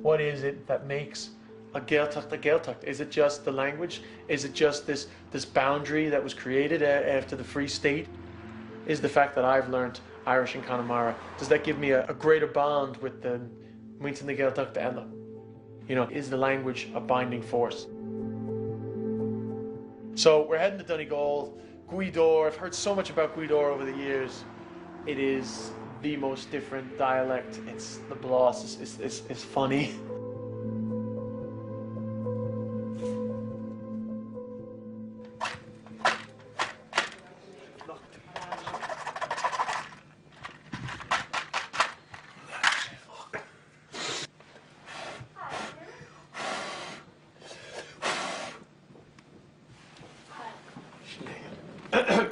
What is it that makes a Gaeltacht? Is it just the language? Is it just this boundary that was created after the Free State? Is the fact that I've learned Irish in Connemara, does that give me a greater bond with the nGaeltacht Ella? You know, is the language a binding force? So we're heading to Donegal, Gweedore. I've heard so much about Gweedore over the years. It is the most different dialect. It's the blas is funny.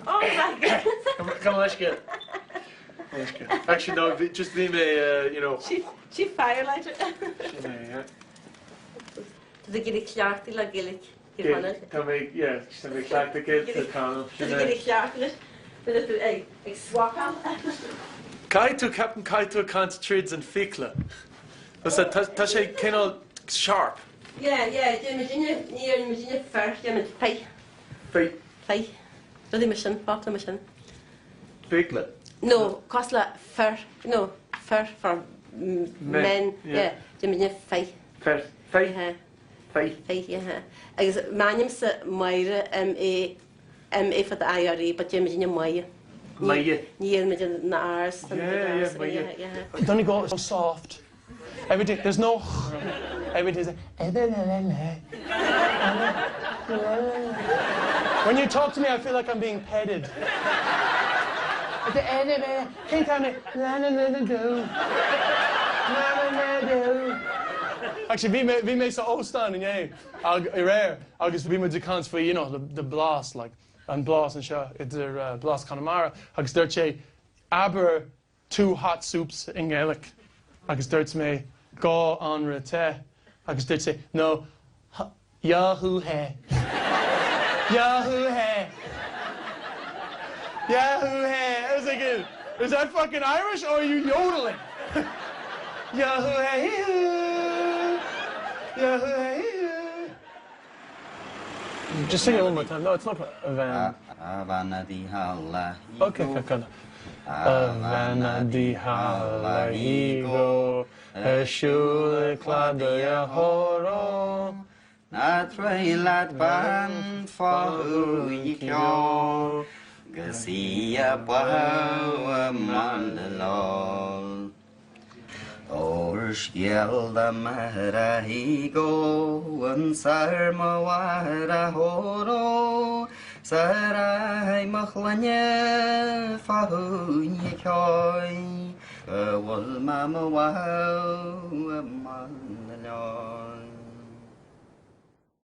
Oh my God! Come on, let's get. Actually, no, just leave me, you know. She firelighter. Yeah. The dialect, the dialect. Come make, yeah, to make like the kids to come. The dialect, but it's a swap on. Kaito Captain Kaito can't trids and fikla. What's that? Tasha kind of sharp. Yeah, Virginia first, pay. Pay. The mission, bottom mission. Fikla. No, Costla fur. No, fur for men. Yeah, Virginia fay. Fay. Fay, yeah. I guess Manium's Moira MA for the IRE, but Virginia Moya. Moya. Near Midden Nars. Yeah. Donegal is so soft. Everything, there's no. Everything's like. When you talk to me, I feel like I'm being petted. Can't tell me. Actually, we make so Ostan and yeah, rare. August we make the cons for you know the blast like and blast and show it's their blast Connemara. August there's aber 2 hot soups in Gaelic. August there's me go on rete. August there's no Yahoo hey. Yahoo hey. Yahoo hey. I was thinking, is that fucking Irish or are you yodeling? Yahoo hey. Yahoo hey. Just sing it one more time. No, it's not. Okay, okay. Avana di halahigo, shule kladaya horo. Na trailat ban fahuikyo, gasia paham mandalol. Orshgel da marahigo, and sarma wara horo. Sarai machlanya fahuikyo, wal mama wow mandalol.